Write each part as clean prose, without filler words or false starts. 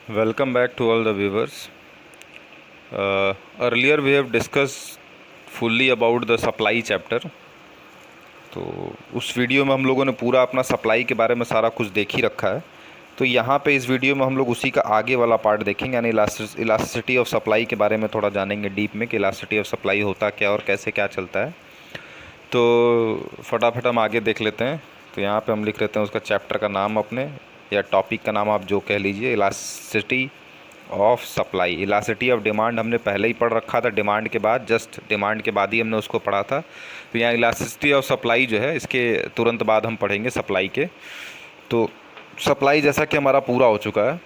Welcome back to all the viewers. Earlier we have discussed fully about the supply chapter. तो उस video में हम लोगों ने पूरा अपना सप्लाई के बारे में सारा कुछ देख ही रखा है। तो यहाँ पे इस वीडियो में हम लोग उसी का आगे वाला पार्ट देखेंगे, यानी इलास्टिसिटी ऑफ सप्लाई के बारे में थोड़ा जानेंगे डीप में कि इलास्टिसिटी ऑफ सप्लाई होता क्या और कैसे क्या चलता है। तो फटाफट हम आगे देख लेते हैं। तो यहाँ पे हम लिख लेते हैं उसका चैप्टर का नाम अपने, या टॉपिक का नाम आप जो कह लीजिए, elasticity of supply. Elasticity of demand हमने पहले ही पढ़ रखा था, डिमांड के बाद, जस्ट डिमांड के बाद ही हमने उसको पढ़ा था। तो यहाँ इलास्टिसिटी ऑफ सप्लाई जो है, इसके तुरंत बाद हम पढ़ेंगे सप्लाई के। तो सप्लाई जैसा कि हमारा पूरा हो चुका है,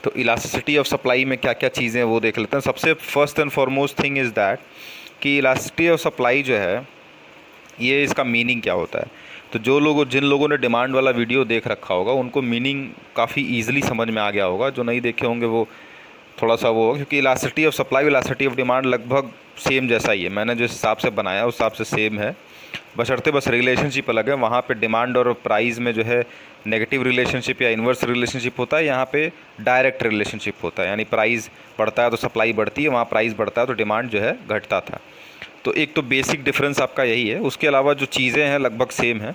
तो इलास्टिसिटी ऑफ सप्लाई में क्या क्या चीज़ें हैं वो देख लेते हैं। सबसे first and foremost thing is that कि इलास्टिसिटी ऑफ सप्लाई जो है, ये इसका मीनिंग क्या होता है। तो जिन लोगों ने डिमांड वाला वीडियो देख रखा होगा उनको मीनिंग काफ़ी ईजिली समझ में आ गया होगा। जो नहीं देखे होंगे वो थोड़ा सा वो होगा, क्योंकि elasticity of supply elasticity of demand लगभग सेम जैसा ही है। मैंने जिस हिसाब से बनाया उस हिसाब से सेम है, बशर्ते बस रिलेशनशिप अलग है। वहाँ पे डिमांड और प्राइस में जो है नेगेटिव रिलेशनशिप या इन्वर्स रिलेशनशिप होता है, यहाँ पे डायरेक्ट रिलेशनशिप होता है। यानी प्राइस बढ़ता है तो सप्लाई बढ़ती है, वहाँ प्राइस बढ़ता है तो डिमांड जो है घटता था। तो एक तो बेसिक डिफरेंस आपका यही है। उसके अलावा जो चीज़ें हैं लगभग सेम हैं।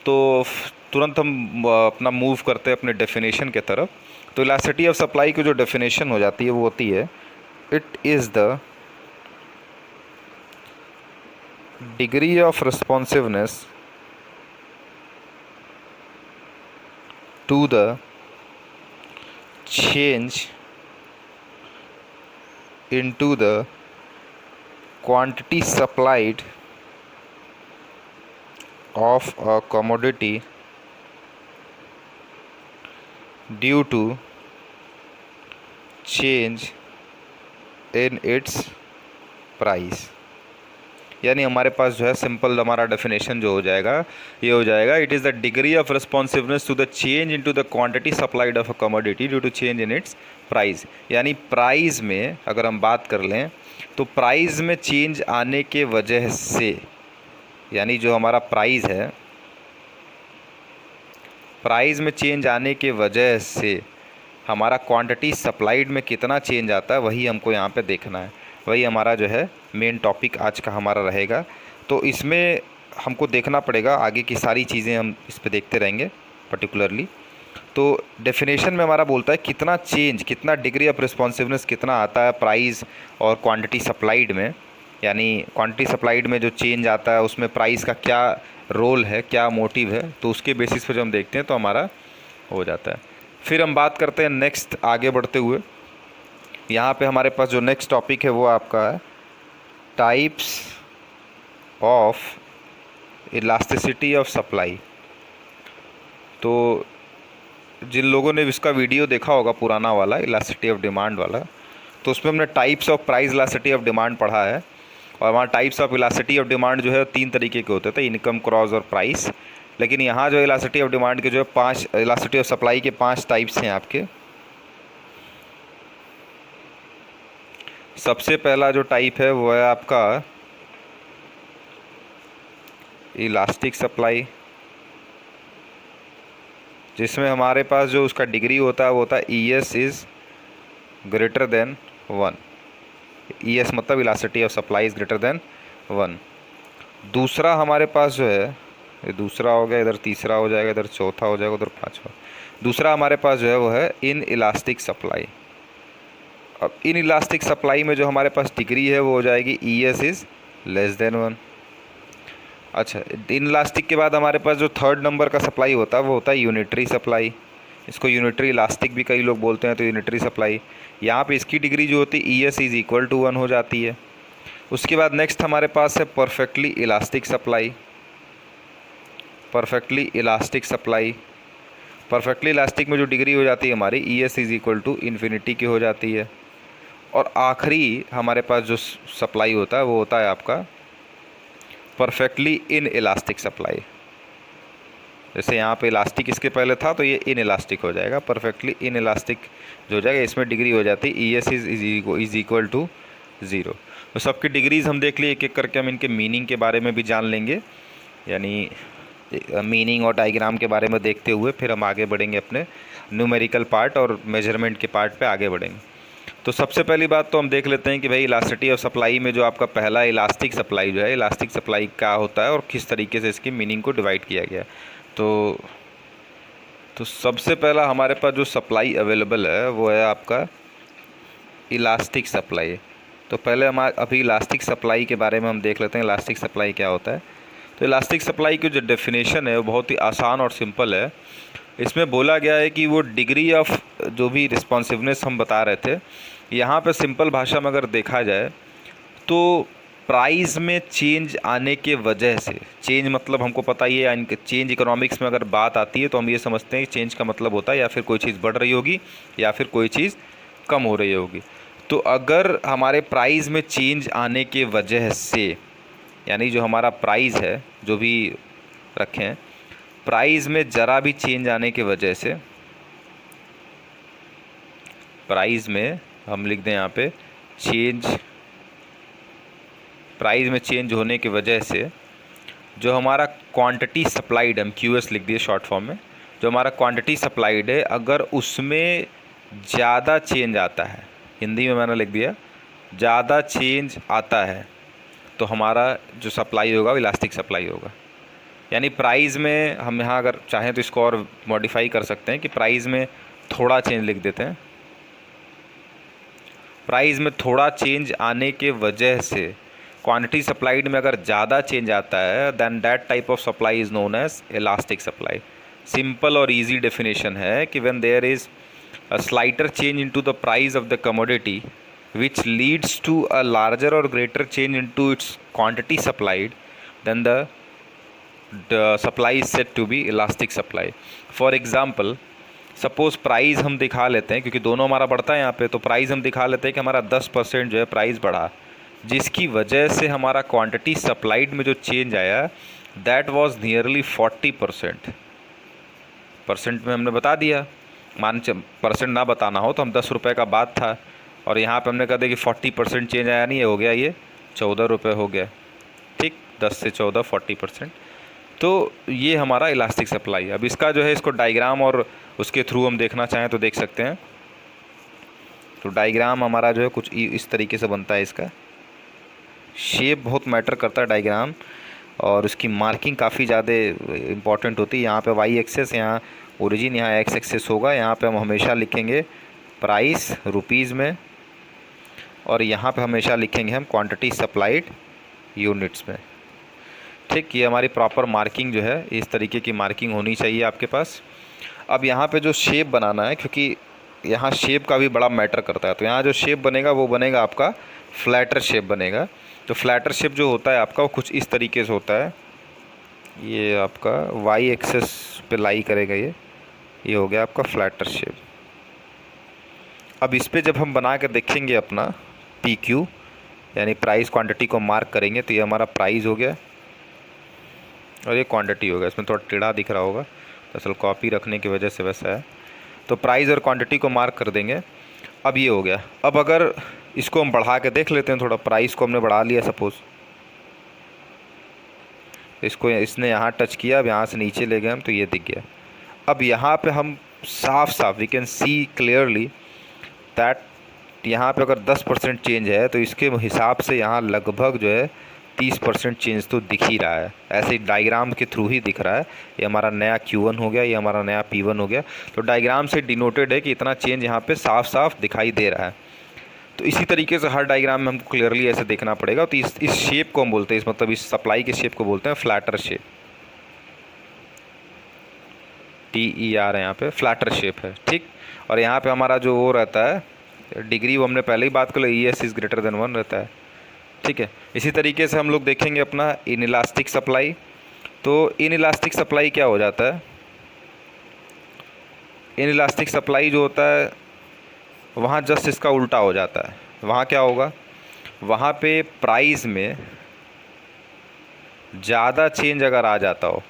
तो तुरंत हम अपना मूव करते हैं अपने डेफिनेशन के तरफ। तो इलास्टिसिटी ऑफ सप्लाई की जो डेफिनेशन हो जाती है वो होती है, it is the degree of responsiveness to the change into the quantity supplied of a commodity due to change in its price। यानी हमारे पास जो है सिंपल हमारा डेफिनेशन जो हो जाएगा, ये हो जाएगा, it is the degree of responsiveness to the change into the quantity supplied of a commodity due to change in its price. यानी प्राइस में अगर हम बात कर लें तो प्राइस में चेंज आने के वजह से, यानी जो हमारा प्राइस है, प्राइस में चेंज आने के वजह से हमारा क्वांटिटी सप्लाइड में कितना चेंज आता है, वही हमको यहाँ पे देखना है। वही हमारा जो है मेन टॉपिक आज का हमारा रहेगा। तो इसमें हमको देखना पड़ेगा, आगे की सारी चीज़ें हम इस पे देखते रहेंगे पर्टिकुलरली। तो डेफिनेशन में हमारा बोलता है कितना चेंज, कितना डिग्री ऑफ रिस्पॉन्सिवनेस कितना आता है प्राइस और क्वांटिटी सप्लाइड में। यानी क्वांटिटी सप्लाइड में जो चेंज आता है उसमें प्राइस का क्या रोल है, क्या मोटिव है, तो उसके बेसिस पे जो हम देखते हैं तो हमारा हो जाता है। फिर हम बात करते हैं नेक्स्ट आगे बढ़ते हुए। यहाँ पे हमारे पास जो नेक्स्ट टॉपिक है वो आपका है types of elasticity of supply. तो जिन लोगों ने इसका वीडियो देखा होगा पुराना वाला इलास्टिसिटी ऑफ डिमांड वाला, तो उसमें हमने types of price elasticity of demand पढ़ा है। और वहाँ types of elasticity of demand जो है 3 तरीके के होते थे, इनकम, क्रॉस और प्राइस। लेकिन यहाँ जो इलास्टिसिटी ऑफ डिमांड के जो है 5, इलास्टिसिटी ऑफ सप्लाई के 5 टाइप्स हैं आपके। सबसे पहला जो टाइप है वो है आपका इलास्टिक सप्लाई, जिसमें हमारे पास जो उसका डिग्री होता है वो होता है ES is greater than 1। ES मतलब elasticity of supply is greater than 1। दूसरा हमारे पास जो है, ये दूसरा हो गया, इधर तीसरा हो जाएगा, इधर चौथा हो जाएगा, उधर पाँचवा। दूसरा हमारे पास जो है वो है इन इलास्टिक सप्लाई। अब इन इलास्टिक सप्लाई में जो हमारे पास डिग्री है वो हो जाएगी ES इज़ लेस देन 1। अच्छा, इन इलास्टिक के बाद हमारे पास जो थर्ड नंबर का सप्लाई होता है वो होता है यूनिटरी सप्लाई। इसको यूनिटरी इलास्टिक भी कई लोग बोलते हैं। तो यूनिटरी सप्लाई, यहाँ पे इसकी डिग्री जो होती है ES इज़ इक्वल टू 1 हो जाती है। उसके बाद नेक्स्ट हमारे पास है perfectly elastic supply. Perfectly elastic supply, perfectly elastic में जो डिग्री हो जाती है हमारी ES is equal to infinity की हो जाती है। और आखिरी हमारे पास जो सप्लाई होता है वो होता है आपका परफेक्टली इन इलास्टिक सप्लाई। जैसे यहाँ पे इलास्टिक इसके पहले था तो ये इन इलास्टिक हो जाएगा, परफेक्टली इन इलास्टिक जो हो जाएगा, इसमें डिग्री हो जाती है ES इज़ इक्वल टू 0। तो सबकी डिग्रीज़ हम देख लिए, एक एक करके हम इनके मीनिंग के बारे में भी जान लेंगे। यानी मीनिंग और डायग्राम के बारे में देखते हुए फिर हम आगे बढ़ेंगे, अपने न्यूमेरिकल पार्ट और मेजरमेंट के पार्ट पे आगे बढ़ेंगे। तो सबसे पहली बात तो हम देख लेते हैं कि भाई इलास्टिसिटी ऑफ सप्लाई में जो आपका पहला इलास्टिक सप्लाई जो है, इलास्टिक सप्लाई क्या होता है और किस तरीके से इसकी मीनिंग को डिवाइड किया गया है। तो सबसे पहला हमारे पास जो सप्लाई अवेलेबल है वो है आपका इलास्टिक सप्लाई। तो पहले हम अभी इलास्टिक सप्लाई के बारे में हम देख लेते हैं, इलास्टिक सप्लाई क्या होता है। तो इलास्टिक सप्लाई की जो डेफिनेशन है वो बहुत ही आसान और सिंपल है। इसमें बोला गया है कि वो डिग्री ऑफ जो भी रिस्पॉन्सिवनेस हम बता रहे थे, यहाँ पे सिंपल भाषा में अगर देखा जाए तो प्राइस में चेंज आने के वजह से, चेंज मतलब हमको पता ही है, चेंज इकोनॉमिक्स में अगर बात आती है तो हम ये समझते हैं कि चेंज का मतलब होता है या फिर कोई चीज़ बढ़ रही होगी या फिर कोई चीज़ कम हो रही होगी। तो अगर हमारे प्राइस में चेंज आने के वजह से, यानी जो हमारा प्राइस है जो भी रखें, प्राइस में ज़रा भी चेंज आने के वजह से, प्राइस में हम लिख दें यहाँ पे चेंज, प्राइस में चेंज होने की वजह से जो हमारा क्वांटिटी सप्लाइड, हम क्यूएस लिख दिए शॉर्ट फॉर्म में, जो हमारा क्वांटिटी सप्लाइड है अगर उसमें ज़्यादा चेंज आता है, हिंदी में मैंने लिख दिया ज़्यादा चेंज आता है, तो हमारा जो सप्लाई होगा वो इलास्टिक सप्लाई होगा। यानी प्राइस में हम यहाँ अगर चाहें तो इसको और मॉडिफाई कर सकते हैं कि प्राइस में थोड़ा चेंज लिख देते हैं। प्राइस में थोड़ा चेंज आने के वजह से क्वांटिटी सप्लाइड में अगर ज़्यादा चेंज आता है, then that type of supply is known as elastic supply. Simple और इजी डेफिनेशन है कि when there is a slighter change into the price of the commodity which leads to a larger or greater change into its quantity supplied, then the supply is said to be elastic supply. For example, suppose price हम दिखा लेते हैं, क्योंकि दोनों हमारा बढ़ता है यहाँ पे, तो प्राइस हम दिखा लेते हैं कि हमारा 10% जो है प्राइस बढ़ा, जिसकी वजह से हमारा क्वांटिटी सप्लाइड में जो चेंज आया दैट वाज नियरली 40%। परसेंट में हमने बता दिया, मान परसेंट ना बताना हो तो हम 10 रुपये का बात था और यहाँ पे हमने कहा दिया कि 40% चेंज आया, नहीं हो गया ये 14 रुपये हो गया। ठीक, 10 से 14 40%। तो ये हमारा इलास्टिक सप्लाई। अब इसका जो है, इसको डायग्राम और उसके थ्रू हम देखना चाहें तो देख सकते हैं। तो डायग्राम हमारा जो है कुछ इस तरीके से बनता है। इसका शेप बहुत मैटर करता है डायग्राम, और उसकी मार्किंग काफ़ी ज़्यादा इम्पॉर्टेंट होती है। यहाँ पे वाई एक्सेस, यहाँ ओरिजिन, यहाँ एक्स एक्सेस होगा। यहाँ पे हम हमेशा लिखेंगे प्राइस रुपीज़ में, और यहाँ पे हमेशा लिखेंगे हम क्वांटिटी सप्लाइड यूनिट्स में। ठीक, ये हमारी प्रॉपर मार्किंग जो है, इस तरीके की मार्किंग होनी चाहिए आपके पास। अब यहाँ पे जो शेप बनाना है, क्योंकि यहाँ शेप का भी बड़ा मैटर करता है, तो यहाँ जो शेप बनेगा वो बनेगा आपका फ्लैटर शेप बनेगा। तो फ्लैटर शेप जो होता है आपका वो कुछ इस तरीके से होता है। ये आपका वाई एक्सेस पे लाई करेगा, ये हो गया आपका फ्लैटर शेप। अब इस पर जब हम बना के देखेंगे अपना पी क्यू, यानी प्राइस क्वांटिटी को मार्क करेंगे, तो ये हमारा प्राइस हो गया और ये क्वांटिटी हो गया। इसमें थोड़ा टेढ़ा दिख रहा होगा, दरअसल कॉपी रखने की वजह से वैसा है। तो प्राइस और क्वांटिटी को मार्क कर देंगे। अब ये हो गया। अब अगर इसको हम बढ़ा के देख लेते हैं थोड़ा, प्राइस को हमने बढ़ा लिया सपोज़, इसको इसने यहाँ टच किया, अब यहाँ से नीचे ले गए हम तो ये दिख गया। अब यहाँ पे हम साफ साफ we can see clearly that यहाँ पे अगर 10% चेंज है तो इसके हिसाब से यहाँ लगभग जो है 30% चेंज तो दिख ही रहा है। ऐसे ही डायग्राम के थ्रू ही दिख रहा है। ये हमारा नया Q1 हो गया, ये हमारा नया P1 हो गया। तो डायग्राम से डिनोटेड है कि इतना चेंज यहाँ पे साफ साफ दिखाई दे रहा है। तो इसी तरीके से हर डायग्राम में हमको क्लियरली ऐसे देखना पड़ेगा। तो इस शेप को हम बोलते हैं, इस मतलब इस सप्लाई के शेप को बोलते हैं फ्लैटर शेप। TER है यहाँ पे, फ्लैटर शेप है। ठीक, और यहाँ पे हमारा जो वो रहता है डिग्री, वो हमने पहले ही बात कर ली, ES इज़ ग्रेटर देन 1 रहता है। ठीक है, इसी तरीके से हम लोग देखेंगे अपना इनइलास्टिक सप्लाई। तो इनइलास्टिक सप्लाई क्या हो जाता है? इनइलास्टिक सप्लाई जो होता है वहाँ जस्ट इसका उल्टा हो जाता है। वहाँ क्या होगा, वहाँ पे प्राइस में ज़्यादा चेंज अगर आ जाता हो,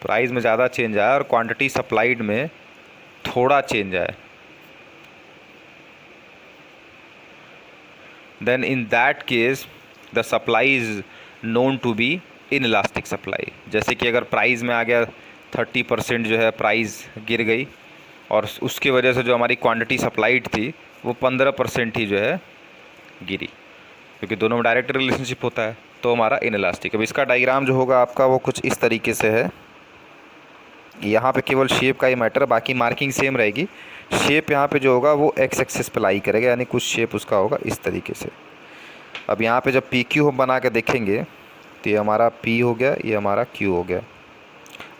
प्राइस में ज़्यादा चेंज आया और क्वांटिटी सप्लाइड में थोड़ा चेंज आए, then in that case the supply is known to be in elastic supply. जैसे कि अगर प्राइस में आ गया 30% जो है प्राइस गिर गई और उसकी वजह से जो हमारी क्वांटिटी सप्लाइड थी वो 15% ही जो है गिरी, क्योंकि दोनों में डायरेक्ट रिलेशनशिप होता है, तो हमारा इन इलास्टिक। अब इसका डायग्राम जो होगा आपका वो कुछ इस तरीके से है। यहाँ पे केवल शेप का ही मैटर, बाकी मार्किंग सेम रहेगी। शेप यहाँ पे जो होगा वो एक्स एक्सिस पे लाई करेगा, यानी कुछ शेप उसका होगा इस तरीके से। अब यहाँ पे जब पी क्यू हम बना के देखेंगे तो ये हमारा पी हो गया, ये हमारा क्यू हो गया।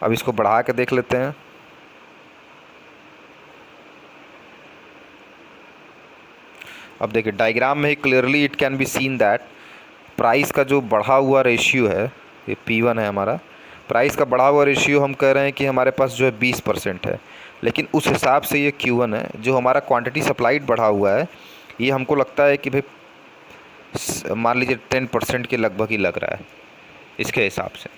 अब इसको बढ़ा के देख लेते हैं। अब देखिए डायग्राम में ही clearly it can be seen that price का जो बढ़ा हुआ रेशियो है, ये P1 है हमारा, प्राइस का बढ़ा हुआ रेशियो हम कह रहे हैं कि हमारे पास जो है 20% है, लेकिन उस हिसाब से ये Q1 है। जो हमारा क्वांटिटी सप्लाइड बढ़ा हुआ है ये हमको लगता है कि भाई मान लीजिए 10% के लगभग ही लग रहा है इसके हिसाब से।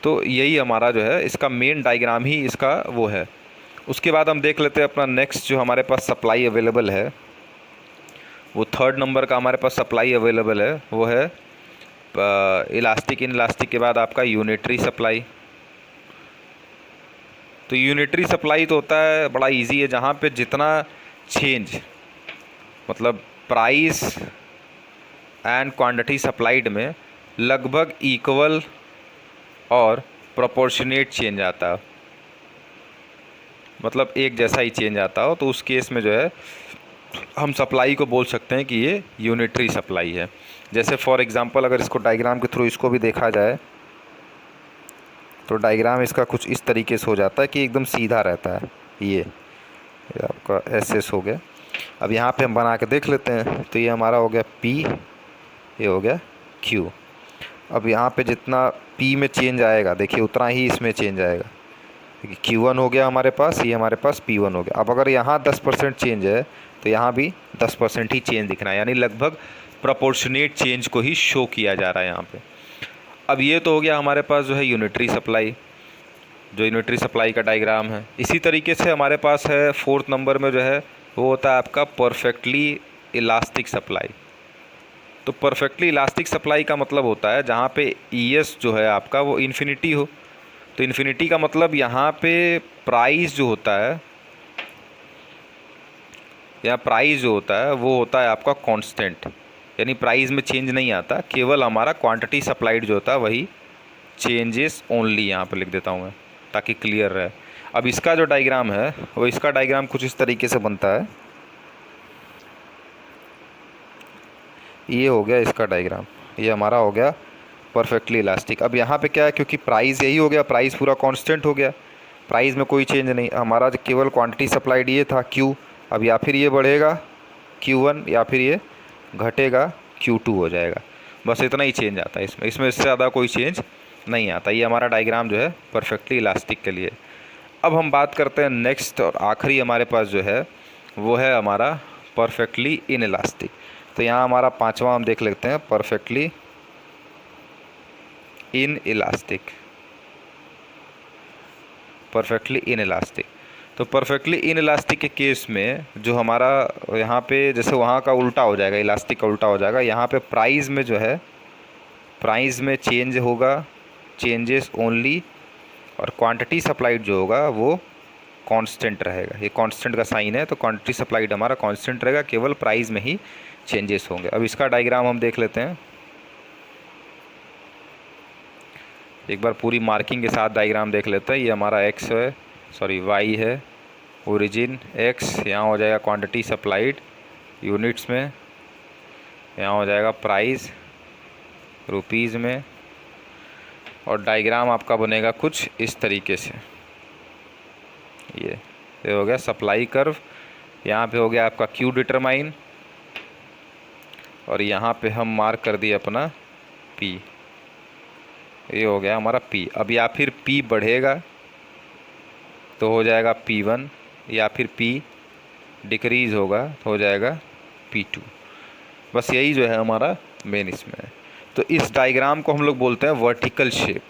तो यही हमारा जो है इसका मेन डायग्राम ही इसका वो है। उसके बाद हम देख लेते हैं अपना नेक्स्ट जो हमारे पास सप्लाई अवेलेबल है, वो 3rd नंबर का हमारे पास सप्लाई अवेलेबल है, वो है इलास्टिक। इन इलास्टिक के बाद आपका यूनिटरी सप्लाई। तो यूनिटरी सप्लाई तो होता है बड़ा इजी है, जहाँ पे जितना चेंज मतलब प्राइस एंड क्वांटिटी सप्लाइड में लगभग इक्वल और प्रोपोर्शनेट चेंज आता है, मतलब एक जैसा ही चेंज आता हो, तो उस केस में जो है हम सप्लाई को बोल सकते हैं कि ये यूनिटरी सप्लाई है। जैसे फॉर एग्जांपल अगर इसको डायग्राम के थ्रू इसको भी देखा जाए तो डायग्राम इसका कुछ इस तरीके से हो जाता है कि एकदम सीधा रहता है। ये आपका एस हो गया। अब यहाँ पे हम बना के देख लेते हैं, तो ये हमारा हो गया P, ये हो गया Q। अब यहाँ पे जितना P में चेंज आएगा देखिए उतना ही इसमें चेंज आएगा। Q1 हो गया हमारे पास, ये हमारे पास P1 हो गया। अब अगर यहाँ 10% चेंज है तो यहाँ भी 10% ही चेंज दिखना है, यानी लगभग प्रोपोर्शनेट चेंज को ही शो किया जा रहा है यहाँ पे। अब ये तो हो गया हमारे पास जो है यूनिटरी सप्लाई, जो यूनिटरी सप्लाई का डायग्राम है। इसी तरीके से हमारे पास है 4th नंबर में जो है वो होता है आपका परफेक्टली इलास्टिक सप्लाई। तो परफेक्टली इलास्टिक सप्लाई का मतलब होता है जहाँ पे ES जो है आपका वो इन्फिनिटी हो। तो इन्फिनिटी का मतलब यहाँ पे प्राइस जो होता है, या प्राइस जो होता है वो होता है आपका कांस्टेंट, यानी प्राइस में चेंज नहीं आता, केवल हमारा क्वांटिटी सप्लाइड जो होता है वही चेंजेस ओनली। यहाँ पर लिख देता हूँ मैं ताकि क्लियर रहे। अब इसका जो डायग्राम है वो इसका डायग्राम कुछ इस तरीके से बनता है। ये हो गया इसका डायग्राम, ये हमारा हो गया परफेक्टली इलास्टिक। अब यहाँ पे क्या है, क्योंकि प्राइस यही हो गया, प्राइस पूरा कांस्टेंट हो गया, प्राइस में कोई चेंज नहीं, हमारा केवल क्वांटिटी सप्लाइड ये था Q। अब या फिर ये बढ़ेगा Q1 या फिर ये घटेगा Q2 हो जाएगा, बस इतना ही चेंज आता है इसमें इससे ज़्यादा कोई चेंज नहीं आता। ये हमारा डायग्राम जो है परफेक्टली इलास्टिक के लिए। अब हम बात करते हैं नेक्स्ट और आखिरी हमारे पास जो है वो है हमारा परफेक्टली इन इलास्टिक। तो यहाँ हमारा 5वां हम देख लेते हैं, perfectly in elastic. Perfectly in elastic, तो परफेक्टली इन इलास्टिक के केस में जो हमारा यहाँ पे जैसे वहाँ का उल्टा हो जाएगा, इलास्टिक का उल्टा हो जाएगा। यहाँ पे प्राइस में जो है प्राइस में चेंज होगा, चेंजेस ओनली, और क्वांटिटी सप्लाइड जो होगा वो कांस्टेंट रहेगा। ये कांस्टेंट का साइन है, तो क्वांटिटी सप्लाइड हमारा कांस्टेंट रहेगा, केवल प्राइस में ही चेंजेस होंगे। अब इसका डायग्राम हम देख लेते हैं एक बार, पूरी मार्किंग के साथ डायग्राम देख लेते हैं। ये हमारा एक्स है, सॉरी वाई है, ओरिजिन एक्स, यहाँ हो जाएगा क्वांटिटी सप्लाइड यूनिट्स में, यहाँ हो जाएगा प्राइस रुपीज़ में, और डायग्राम आपका बनेगा कुछ इस तरीके से। ये हो गया सप्लाई कर्व, यहाँ पे हो गया आपका क्यू डिटरमाइन, और यहाँ पे हम मार्क कर दिए अपना पी, ये हो गया हमारा पी। अब या फिर पी बढ़ेगा तो हो जाएगा P1, या फिर P डिक्रीज़ होगा तो हो जाएगा P2। बस यही जो है हमारा मेन इसमें है। तो इस डायग्राम को हम लोग बोलते हैं वर्टिकल शेप,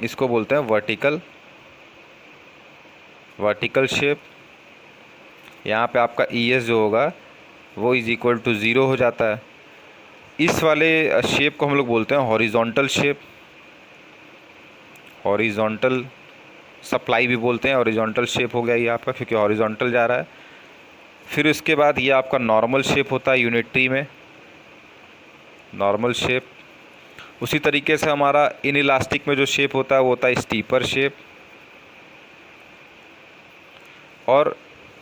इसको बोलते हैं वर्टिकल शेप। यहाँ पे आपका ES जो होगा वो इज़ इक्वल टू 0 हो जाता है। इस वाले शेप को हम लोग बोलते हैं हॉरिजॉन्टल शेप। हॉरिजॉन्टल सप्लाई भी बोलते हैं, हॉरिजॉन्टल शेप हो गया ये आपका, क्योंकि हॉरिजॉन्टल जा रहा है। फिर उसके बाद ये आपका नॉर्मल शेप होता है यूनिटरी में, नॉर्मल शेप। उसी तरीके से हमारा इन इलास्टिक में जो शेप होता है वो होता है स्टीपर शेप। और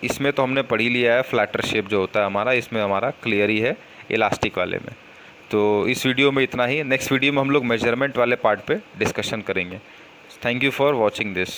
इसमें तो हमने पढ़ ही लिया है फ्लैटर शेप जो होता है हमारा, इसमें हमारा क्लियर ही है इलास्टिक वाले में। तो इस वीडियो में इतना ही। नेक्स्ट वीडियो में हम लोग मेजरमेंट वाले पार्ट पे डिस्कशन करेंगे। Thank you for watching this.